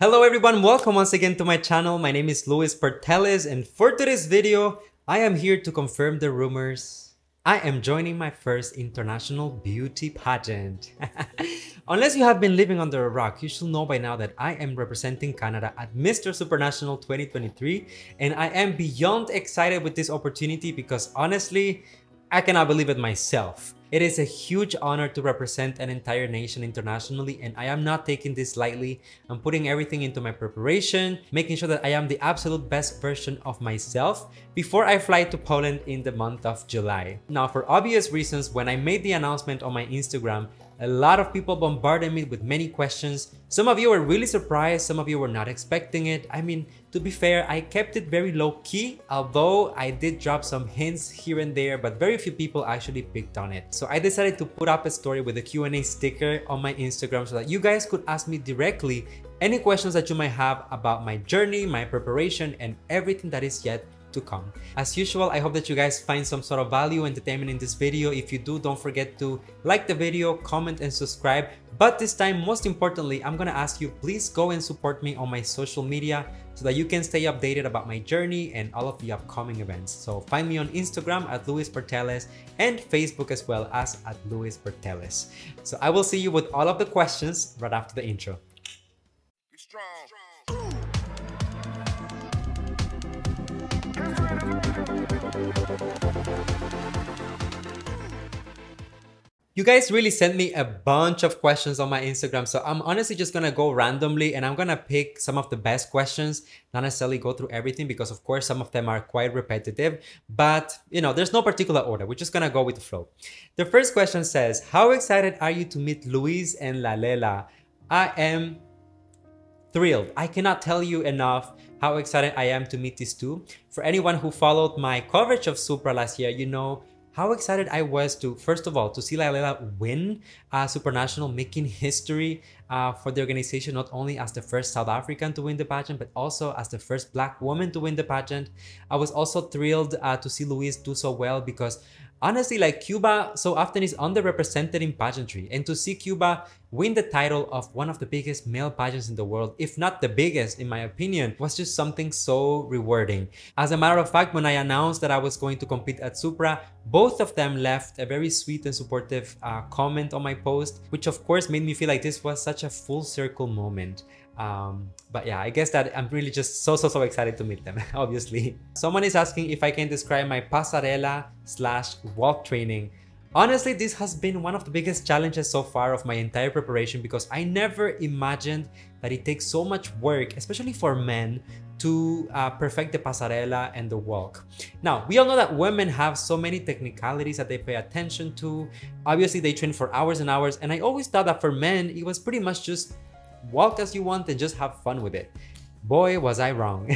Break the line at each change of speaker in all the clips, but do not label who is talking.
Hello everyone, welcome once again to my channel. My name is Portelles, and for today's video, I am here to confirm the rumors. I am joining my first international beauty pageant. Unless you have been living under a rock, you should know by now that I am representing Canada at Mister Supranational 2023, and I am beyond excited with this opportunity because honestly, I cannot believe it myself. It is a huge honor to represent an entire nation internationally, and I am not taking this lightly. I'm putting everything into my preparation, making sure that I am the absolute best version of myself before I fly to Poland in the month of July. Now, for obvious reasons, when I made the announcement on my Instagram, a lot of people bombarded me with many questions. Some of you were really surprised, some of you were not expecting it. I mean, to be fair, I kept it very low-key, although I did drop some hints here and there, but very few people actually picked on it. So I decided to put up a story with a Q&A sticker on my Instagram so that you guys could ask me directly any questions that you might have about my journey, my preparation, and everything that is yet to come. As usual, I hope that you guys find some sort of value, entertainment in this video. If you do, don't forget to like the video, comment, and subscribe. But this time, most importantly, I'm gonna ask you, please go and support me on my social media so that you can stay updated about my journey and all of the upcoming events. So find me on Instagram at Portelles and Facebook as well as at Portelles. So I will see you with all of the questions right after the intro. Be strong. You guys really sent me a bunch of questions on my Instagram, so I'm honestly just gonna go randomly and I'm gonna pick some of the best questions, not necessarily go through everything because of course some of them are quite repetitive, but you know, there's no particular order. We're just gonna go with the flow. The first question says, how excited are you to meet Luis and Lalela? I am thrilled. I cannot tell you enough how excited I am to meet these two. For anyone who followed my coverage of Supra last year, you know how excited I was to, first of all, to see Lalela win Supranational, making history for the organization, not only as the first South African to win the pageant, but also as the first Black woman to win the pageant. I was also thrilled to see Luis do so well because honestly, like, Cuba so often is underrepresented in pageantry, and to see Cuba win the title of one of the biggest male pageants in the world, if not the biggest in my opinion, was just something so rewarding. As a matter of fact, when I announced that I was going to compete at Supra, both of them left a very sweet and supportive comment on my post, which of course made me feel like this was such a full circle moment. But yeah, I guess that I'm really just so excited to meet them, obviously. Someone is asking if I can describe my pasarela/walk training. Honestly, this has been one of the biggest challenges so far of my entire preparation because I never imagined that it takes so much work, especially for men, to perfect the pasarela and the walk. Now, we all know that women have so many technicalities that they pay attention to. Obviously, they train for hours and hours, and I always thought that for men, it was pretty much just walk as you want and just have fun with it. Boy, was I wrong.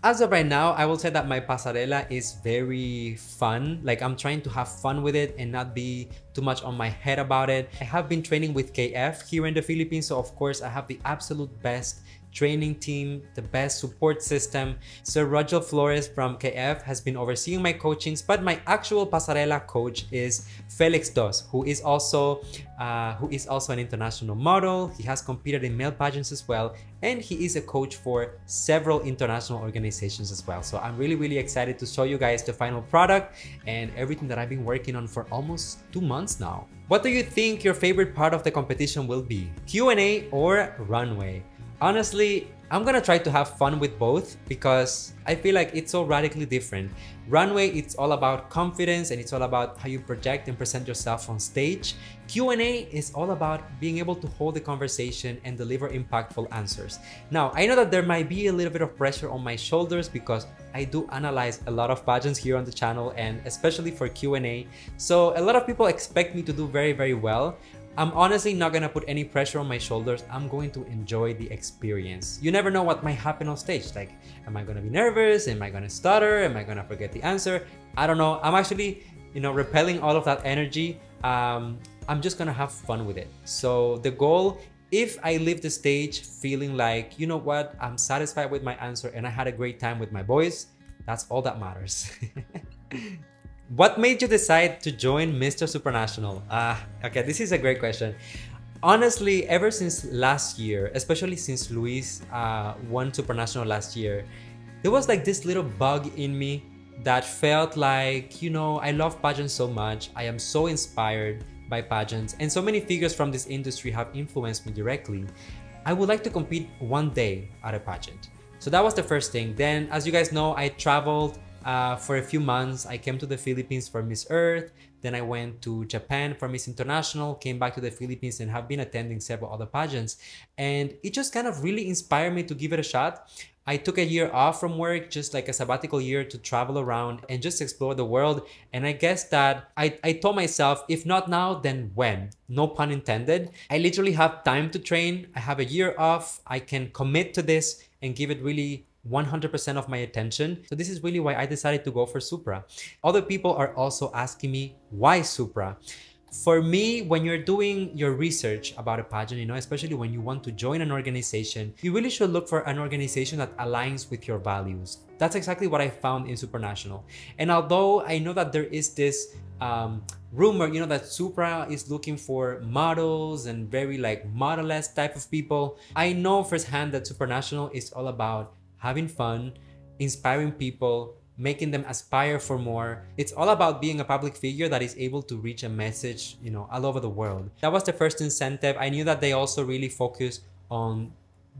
As of right now, I will say that my pasarela is very fun. Like, I'm trying to have fun with it and not be too much on my head about it. I have been training with KF here in the Philippines, so of course I have the absolute best training team, the best support system. Sir Roger Flores from KF has been overseeing my coachings, but my actual pasarela coach is Felix Dos, who is also an international model. He has competed in male pageants as well, and he is a coach for several international organizations as well. So I'm really excited to show you guys the final product and everything that I've been working on for almost 2 months now. What do you think your favorite part of the competition will be? Q&A or runway? Honestly, I'm gonna try to have fun with both because I feel like it's so radically different. Runway, it's all about confidence and it's all about how you project and present yourself on stage. Q&A is all about being able to hold the conversation and deliver impactful answers. Now, I know that there might be a little bit of pressure on my shoulders because I do analyze a lot of pageants here on the channel, and especially for Q&A. So a lot of people expect me to do very well. I'm honestly not gonna put any pressure on my shoulders. I'm going to enjoy the experience. You never know what might happen on stage. Like, am I gonna be nervous? Am I gonna stutter? Am I gonna forget the answer? I don't know. I'm actually, you know, repelling all of that energy. I'm just gonna have fun with it. So the goal, if I leave the stage feeling like, you know what, I'm satisfied with my answer and I had a great time with my boys, that's all that matters. What made you decide to join Mister Supranational? Okay, this is a great question. Honestly, ever since last year, especially since Luis won Supranational last year, there was like this little bug in me that felt like, I love pageants so much. I am so inspired by pageants, and so many figures from this industry have influenced me directly. I would like to compete one day at a pageant. So that was the first thing. Then, as you guys know, I traveled for a few months. I came to the Philippines for Miss Earth. Then I went to Japan for Miss International, came back to the Philippines, and have been attending several other pageants. And it just kind of really inspired me to give it a shot. I took a year off from work, just like a sabbatical year, to travel around and just explore the world. And I guess that I told myself, if not now, then when? No pun intended. I literally have time to train. I have a year off. I can commit to this and give it really 100% of my attention. So this is really why I decided to go for Supra. Other people are also asking me, why Supra? For me, when you're doing your research about a pageant, especially when you want to join an organization, you really should look for an organization that aligns with your values. That's exactly what I found in Supranational. And although I know that there is this rumor, that Supra is looking for models and very like model-esque type of people, I know firsthand that Supranational is all about having fun, inspiring people, making them aspire for more. It's all about being a public figure that is able to reach a message, all over the world. That was the first incentive. I knew that they also really focus on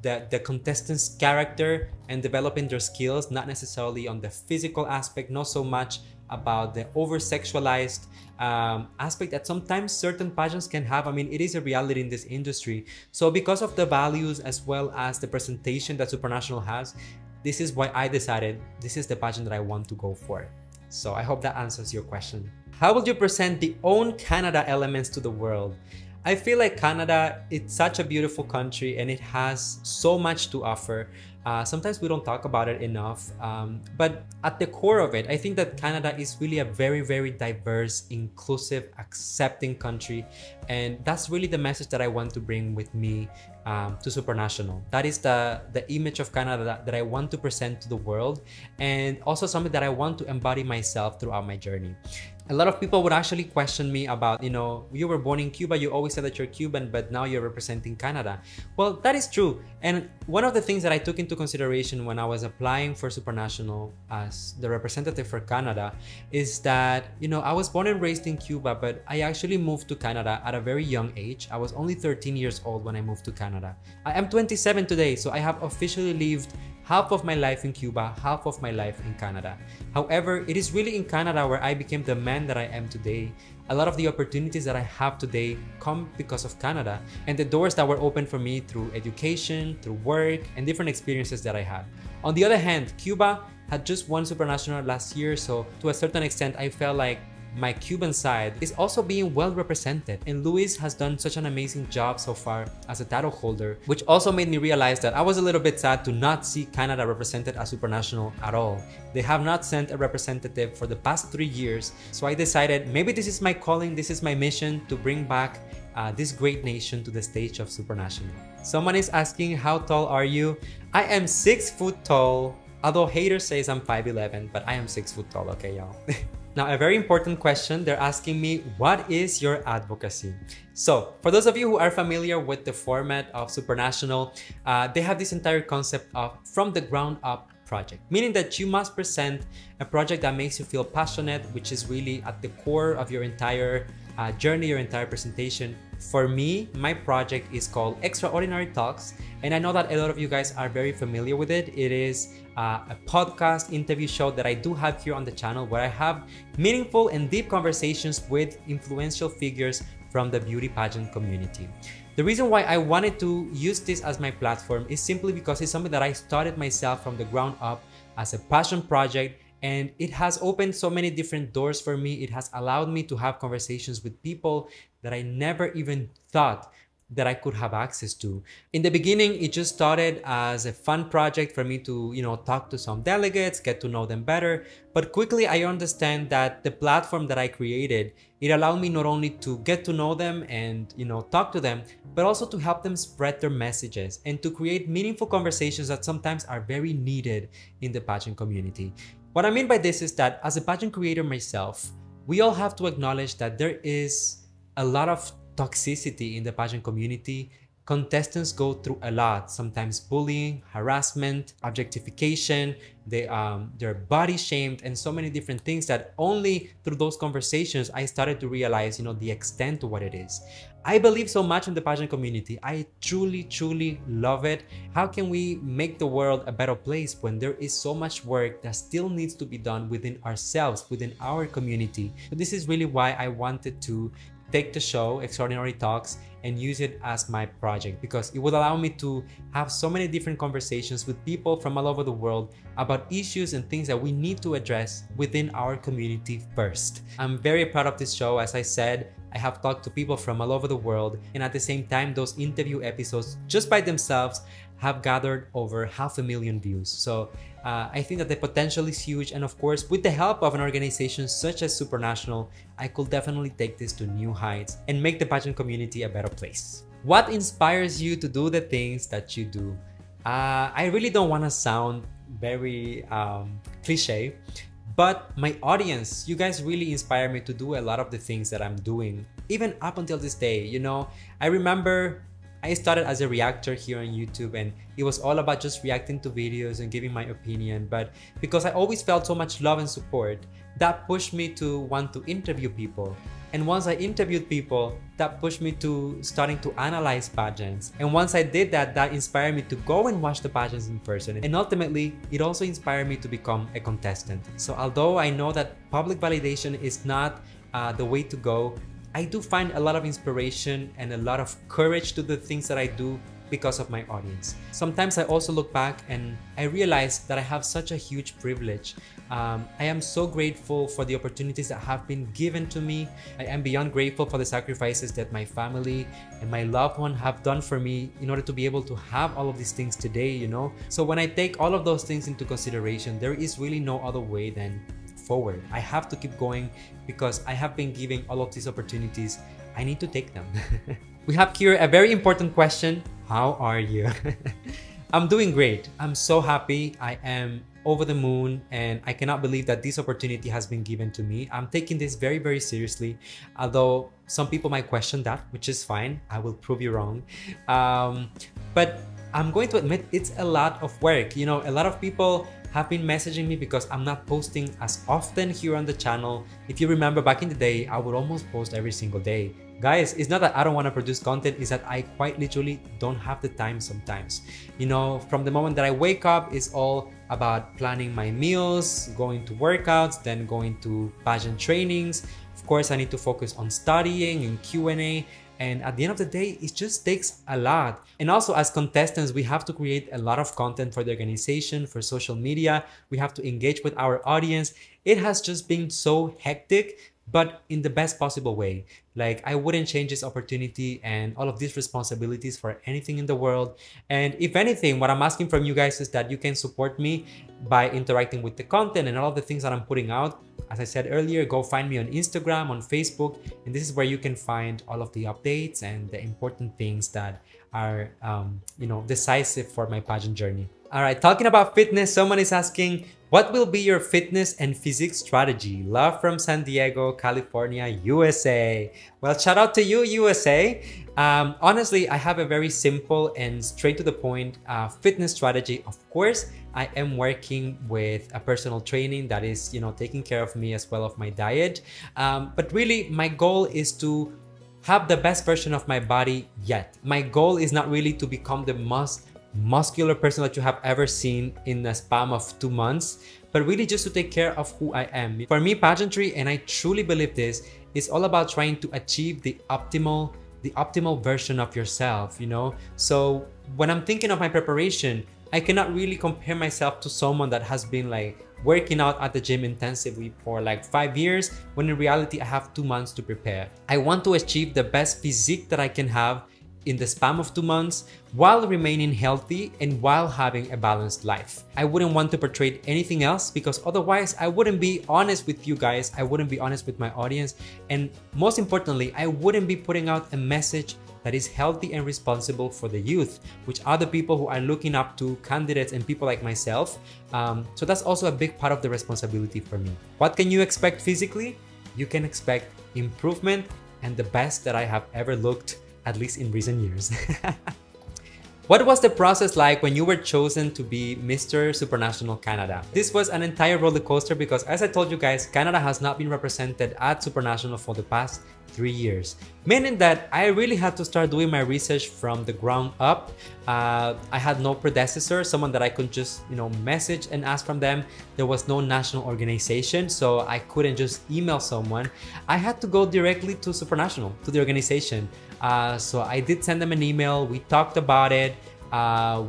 the contestants' character and developing their skills, not necessarily on the physical aspect, not so much about the over-sexualized aspect that sometimes certain pageants can have. I mean, it is a reality in this industry. So because of the values as well as the presentation that Supranational has, this is why I decided this is the pageant that I want to go for. So I hope that answers your question. How will you present the own Canada elements to the world? I feel like Canada, it's such a beautiful country and it has so much to offer. Sometimes we don't talk about it enough, but at the core of it, I think that Canada is really a very, very diverse, inclusive, accepting country. And that's really the message that I want to bring with me to Supranational. That is the image of Canada that I want to present to the world, and also something that I want to embody myself throughout my journey. A lot of people would actually question me about, you were born in Cuba, you always said that you're Cuban, but now you're representing Canada. Well, that is true. And one of the things that I took into consideration when I was applying for Supranational as the representative for Canada is that, I was born and raised in Cuba, but I actually moved to Canada at a very young age. I was only 13 years old when I moved to Canada. I am 27 today, so I have officially lived half of my life in Cuba, half of my life in Canada. However, it is really in Canada where I became the man that I am today. A lot of the opportunities that I have today come because of Canada and the doors that were opened for me through education, through work, and different experiences that I had. On the other hand, Cuba had just won Supranational last year, so to a certain extent, I felt like my Cuban side is also being well represented, and Luis has done such an amazing job so far as a title holder, which also made me realize that I was a little bit sad to not see Canada represented as Supranational at all. They have not sent a representative for the past 3 years, so I decided maybe this is my calling, this is my mission to bring back this great nation to the stage of Supranational. Someone is asking, how tall are you? I am 6 foot tall, although haters says I'm 5'11", but I am 6 foot tall, okay y'all? Now, a very important question, they're asking me, what is your advocacy? So, for those of you who are familiar with the format of Supranational, they have this entire concept of from the ground up project, meaning that you must present a project that makes you feel passionate, which is really at the core of your entire journey, your entire presentation. For me, my project is called Extraordinary Talks, and I know that a lot of you guys are very familiar with it. It is a podcast interview show that I do have here on the channel where I have meaningful and deep conversations with influential figures from the beauty pageant community. The reason why I wanted to use this as my platform is simply because it's something that I started myself from the ground up as a passion project, and it has opened so many different doors for me. It has allowed me to have conversations with people that I never even thought that I could have access to. In the beginning, it just started as a fun project for me to, talk to some delegates, get to know them better. But quickly, I understand that the platform that I created, it allowed me not only to get to know them and, talk to them, but also to help them spread their messages and to create meaningful conversations that sometimes are very needed in the pageant community. What I mean by this is that as a pageant creator myself, we all have to acknowledge that there is a lot of toxicity in the pageant community. Contestants go through a lot, sometimes bullying, harassment, objectification, they're body shamed, and so many different things that only through those conversations I started to realize, the extent to what it is. I believe so much in the pageant community. I truly love it. How can we make the world a better place when there is so much work that still needs to be done within ourselves, within our community? So this is really why I wanted to take the show Extraordinary Talks and use it as my project, because it would allow me to have so many different conversations with people from all over the world about issues and things that we need to address within our community first. I'm very proud of this show. As I said, I have talked to people from all over the world, and at the same time, those interview episodes just by themselves have gathered over 500,000 views. So I think that the potential is huge, and of course, with the help of an organization such as Supranational, I could definitely take this to new heights and make the pageant community a better place. What inspires you to do the things that you do? I really don't want to sound very cliche, but my audience, you guys really inspire me to do a lot of the things that I'm doing, even up until this day. I remember I started as a reactor here on YouTube, and it was all about just reacting to videos and giving my opinion. But because I always felt so much love and support, that pushed me to want to interview people. And once I interviewed people, that pushed me to starting to analyze pageants. And once I did that, that inspired me to go and watch the pageants in person. And ultimately, it also inspired me to become a contestant. So although I know that public validation is not the way to go, I do find a lot of inspiration and a lot of courage to the things that I do because of my audience. Sometimes I also look back and I realize that I have such a huge privilege. I am so grateful for the opportunities that have been given to me. I am beyond grateful for the sacrifices that my family and my loved one have done for me in order to be able to have all of these things today, So when I take all of those things into consideration, there is really no other way than forward. I have to keep going because I have been given all of these opportunities. I need to take them. We have here a very important question. How are you? I'm doing great. I'm so happy. I am over the moon, and I cannot believe that this opportunity has been given to me. I'm taking this very seriously, although some people might question that, which is fine. I will prove you wrong. But I'm going to admit it's a lot of work. A lot of people have been messaging me because I'm not posting as often here on the channel. If you remember back in the day, I would almost post every single day. Guys, it's not that I don't want to produce content, it's that I quite literally don't have the time sometimes. From the moment that I wake up, it's all about planning my meals, going to workouts, then going to pageant trainings. Of course, I need to focus on studying and Q&A. And at the end of the day, it just takes a lot. And also as contestants, we have to create a lot of content for the organization, for social media. We have to engage with our audience. It has just been so hectic, but in the best possible way. Like, I wouldn't change this opportunity and all of these responsibilities for anything in the world. And if anything, what I'm asking from you guys is that you can support me by interacting with the content and all of the things that I'm putting out. As I said earlier, go find me on Instagram, on Facebook, and this is where you can find all of the updates and the important things that are, decisive for my pageant journey. All right, talking about fitness, someone is asking, what will be your fitness and physique strategy? Love from San Diego, California, USA. Well, shout out to you, USA. Honestly, I have a very simple and straight to the point fitness strategy. Of course, I am working with a personal training that is, taking care of me as well of my diet. But really, my goal is to have the best version of my body yet. My goal is not really to become the most muscular person that you have ever seen in a span of 2 months, but really just to take care of who I am. For me, pageantry, and I truly believe this, is all about trying to achieve the optimal version of yourself, So when I'm thinking of my preparation, I cannot really compare myself to someone that has been like working out at the gym intensively for like 5 years, when in reality I have 2 months to prepare. I want to achieve the best physique that I can have in the span of 2 months while remaining healthy and while having a balanced life. I wouldn't want to portray anything else, because otherwise I wouldn't be honest with you guys, I wouldn't be honest with my audience, and most importantly, I wouldn't be putting out a message that is healthy and responsible for the youth, which are the people who are looking up to candidates and people like myself. So that's also a big part of the responsibility for me. What can you expect physically? You can expect improvement and the best that I have ever looked, at least in recent years. What was the process like when you were chosen to be Mr. Supranational Canada? This was an entire roller coaster because, as I told you guys, Canada has not been represented at Supranational for the past 3 years. Meaning that I really had to start doing my research from the ground up. I had no predecessor, someone that I could just, message and ask from them. There was no national organization, so I couldn't just email someone. I had to go directly to Supranational, to the organization. So I did send them an email, we talked about it,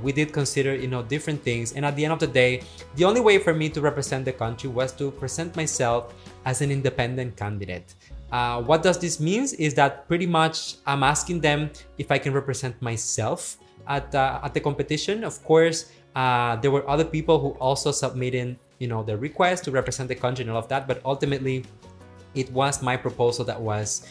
we did consider, different things. And at the end of the day, the only way for me to represent the country was to present myself as an independent candidate. What does this mean is that pretty much I'm asking them if I can represent myself at the competition. Of course, there were other people who also submitted, the request to represent the country and all of that, but ultimately it was my proposal that was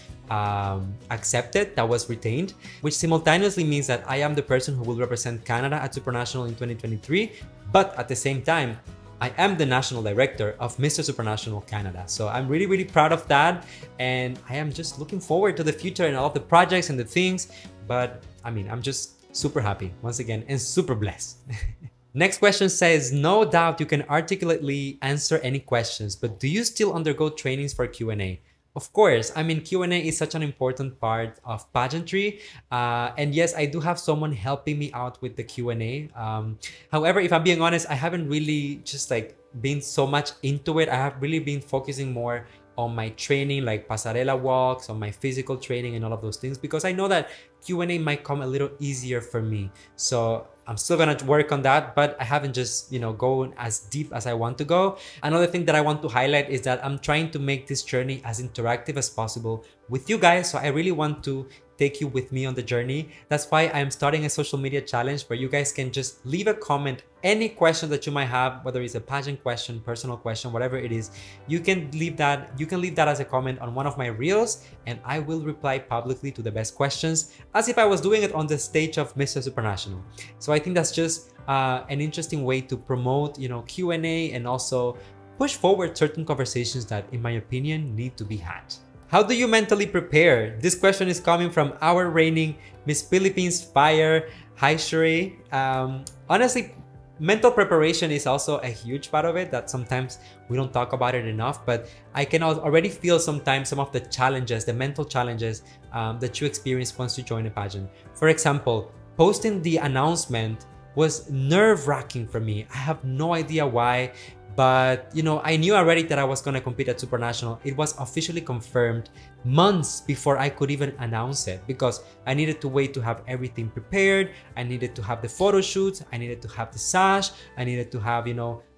accepted, that was retained, which simultaneously means that I am the person who will represent Canada at Supranational in 2023, but at the same time, I am the national director of Mister Supranational Canada. So I'm really, really proud of that. And I am just looking forward to the future and all of the projects and the things. But I mean, I'm just super happy once again and super blessed. Next question says, no doubt you can articulately answer any questions, but do you still undergo trainings for Q&A? Of course, I mean, Q&A is such an important part of pageantry. And yes, I do have someone helping me out with the Q&A. However, if I'm being honest, I haven't really just been so much into it. I have really been focusing more on my training, like pasarela walks, on my physical training and all of those things, because I know that Q&A might come a little easier for me. So I'm still gonna work on that, but I haven't just, gone as deep as I want to go. Another thing that I want to highlight is that I'm trying to make this journey as interactive as possible with you guys. So I really want to take you with me on the journey. That's why I'm starting a social media challenge where you guys can just leave a comment, any question that you might have, whether it's a pageant question, personal question, whatever it is, you can leave that as a comment on one of my reels, and I will reply publicly to the best questions as if I was doing it on the stage of Mr. Supranational. So I think that's just an interesting way to promote, Q&A and also push forward certain conversations that, in my opinion, need to be had. How do you mentally prepare? This question is coming from our reigning Miss Philippines Fire. Hi, Sheree. Honestly, mental preparation is also a huge part of it that sometimes we don't talk about it enough, but I can already feel sometimes some of the challenges, the mental challenges that you experience once you join a pageant. For example, posting the announcement was nerve-wracking for me. I have no idea why. But, I knew already that I was going to compete at Supranational. It was officially confirmed months before I could even announce it, because I needed to wait to have everything prepared. I needed to have the photo shoots. I needed to have the sash. I needed to have,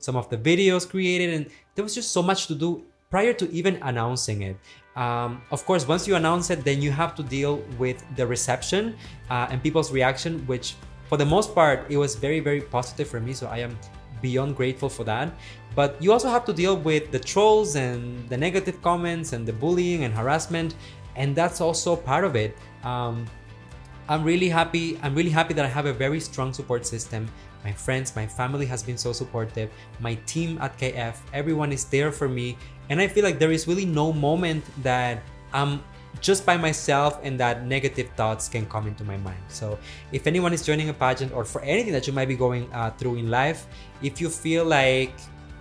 some of the videos created. And there was just so much to do prior to even announcing it. Of course, once you announce it, then you have to deal with the reception and people's reaction, which for the most part, it was very, very positive for me. So I am beyond grateful for that. But you also have to deal with the trolls and the negative comments and the bullying and harassment, and that's also part of it. I'm really happy that I have a very strong support system. My friends, my family has been so supportive. My team at KF, everyone is there for me, and I feel like there is really no moment that I'm just by myself and that negative thoughts can come into my mind. So if anyone is joining a pageant, or for anything that you might be going through in life, if you feel like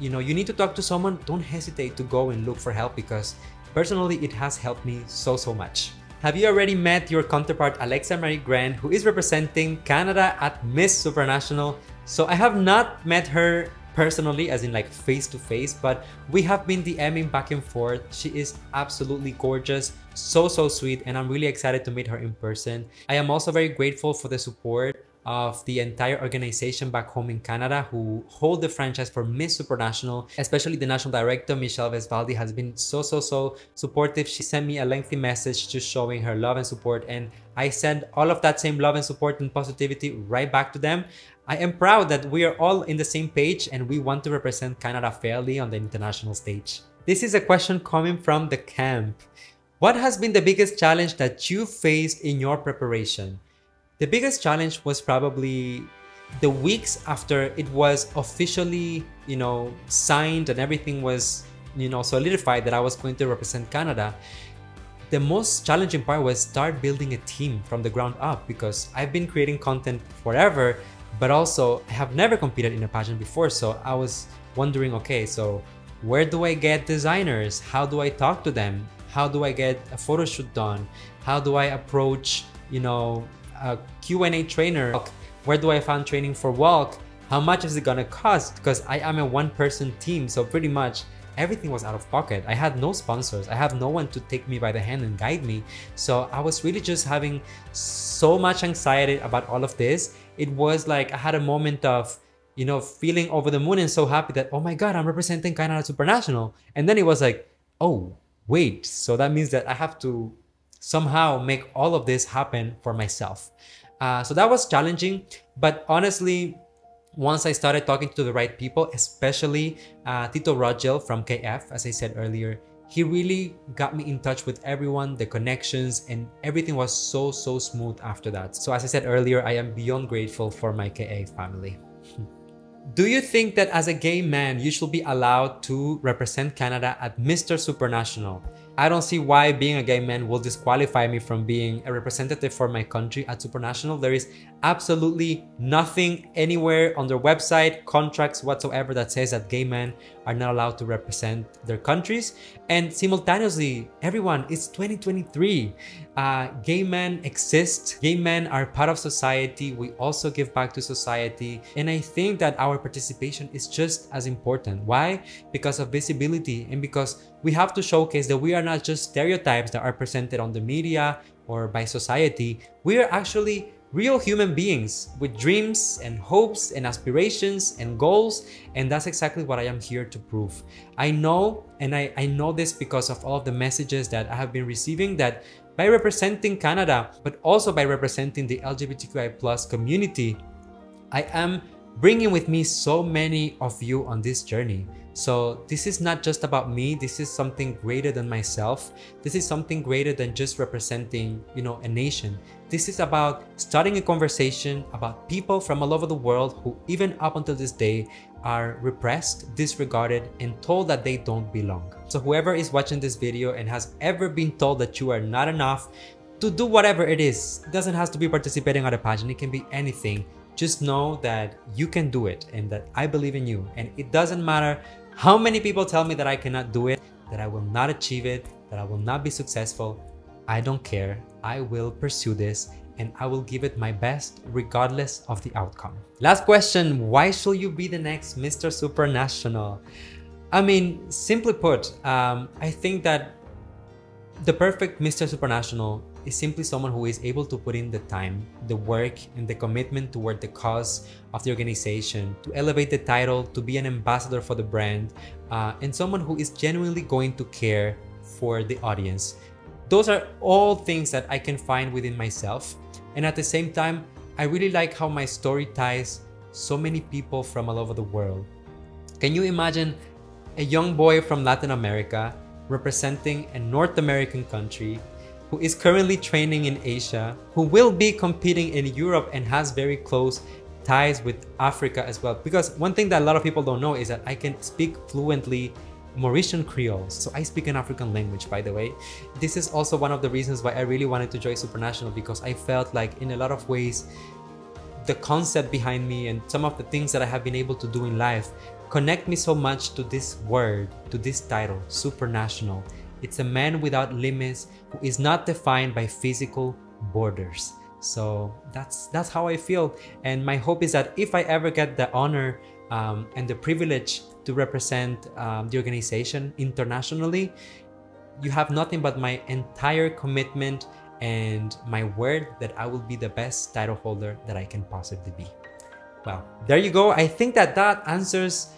you need to talk to someone, don't hesitate to go and look for help, because personally it has helped me so much. Have you already met your counterpart Alexa Marie Grant, who is representing Canada at Miss Supranational? So I have not met her personally, as in face to face, but we have been DMing back and forth. She is absolutely gorgeous, so sweet, and I'm really excited to meet her in person. I am also very grateful for the support of the entire organization back home in Canada who hold the franchise for Miss Supranational, especially the national director, Michelle Vesvaldi, has been so supportive. She sent me a lengthy message just showing her love and support, and I send all of that same love and support and positivity right back to them. I am proud that we are all in the same page and we want to represent Canada fairly on the international stage. This is a question coming from the camp. What has been the biggest challenge that you faced in your preparation? The biggest challenge was probably the weeks after it was officially, signed and everything was, solidified that I was going to represent Canada. the most challenging part was start building a team from the ground up, because I've been creating content forever, but also I have never competed in a pageant before. So I was wondering, okay, so where do I get designers? How do I talk to them? How do I get a photo shoot done? How do I approach, you know, a Q&A trainer? Where do I find training for walk? How much is it gonna cost? Because I am a one-person team, so pretty much everything was out of pocket. I had no sponsors. I have no one to take me by the hand and guide me. So I was really just having so much anxiety about all of this. It was like I had a moment of, you know, feeling over the moon and so happy that, oh my God, I'm representing Canada Supranational. And then it was like, oh, wait, so that means that I have to somehow make all of this happen for myself. So that was challenging, but honestly, once I started talking to the right people, especially Tito Rogel from KF, as I said earlier, he really got me in touch with everyone, the connections, and everything was so smooth after that. So as I said earlier, I am beyond grateful for my KA family. Do you think that as a gay man, you should be allowed to represent Canada at Mister Supranational? I don't see why being a gay man will disqualify me from being a representative for my country at Supranational. There is absolutely nothing anywhere on their website, contracts whatsoever that says that gay men are not allowed to represent their countries. And simultaneously, everyone, it's 2023. Gay men exist. Gay men are part of society. We also give back to society. And I think that our participation is just as important. Why? Because of visibility and because we have to showcase that we are not just stereotypes that are presented on the media or by society. We are actually real human beings with dreams and hopes and aspirations and goals, and that's exactly what I am here to prove. I know, and I know this because of all of the messages that I have been receiving, that by representing Canada, but also by representing the LGBTQI+ community, I am bringing with me so many of you on this journey. So this is not just about me. This is something greater than myself. This is something greater than just representing, you know, a nation. This is about starting a conversation about people from all over the world who even up until this day are repressed, disregarded, and told that they don't belong. So whoever is watching this video and has ever been told that you are not enough to do whatever it is, it doesn't have to be participating at a pageant, it can be anything. Just know that you can do it and that I believe in you. And it doesn't matter how many people tell me that I cannot do it, that I will not achieve it, that I will not be successful. I don't care. I will pursue this and I will give it my best regardless of the outcome. Last question, why should you be the next Mr. Supranational? I mean, simply put, I think that the perfect Mr. Supranational is simply someone who is able to put in the time, the work, and the commitment toward the cause of the organization, to elevate the title, to be an ambassador for the brand, and someone who is genuinely going to care for the audience. Those are all things that I can find within myself. And at the same time, I really like how my story ties so many people from all over the world. Can you imagine a young boy from Latin America representing a North American country, who is currently training in Asia, who will be competing in Europe and has very close ties with Africa as well? Because one thing that a lot of people don't know is that I can speak fluently Mauritian Creole. So I speak an African language, by the way. This is also one of the reasons why I really wanted to join Supranational, because I felt like in a lot of ways, the concept behind me and some of the things that I have been able to do in life connect me so much to this word, to this title, Supranational. It's a man without limits who is not defined by physical borders. So that's how I feel. And my hope is that if I ever get the honor and the privilege to represent the organization internationally, you have nothing but my entire commitment and my word that I will be the best title holder that I can possibly be. Well, there you go. I think that answers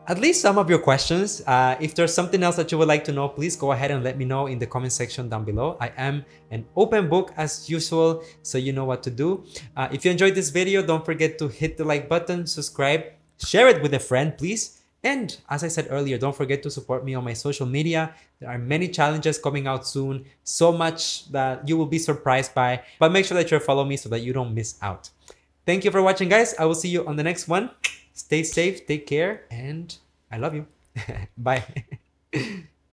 at least some of your questions. If there's something else that you would like to know, please go ahead and let me know in the comment section down below. I am an open book as usual, so you know what to do. If you enjoyed this video, don't forget to hit the like button, subscribe, share it with a friend, please. And as I said earlier, don't forget to support me on my social media. There are many challenges coming out soon, so much that you will be surprised by, but make sure that you follow me so that you don't miss out. Thank you for watching, guys. I will see you on the next one. Stay safe, take care, and I love you. Bye.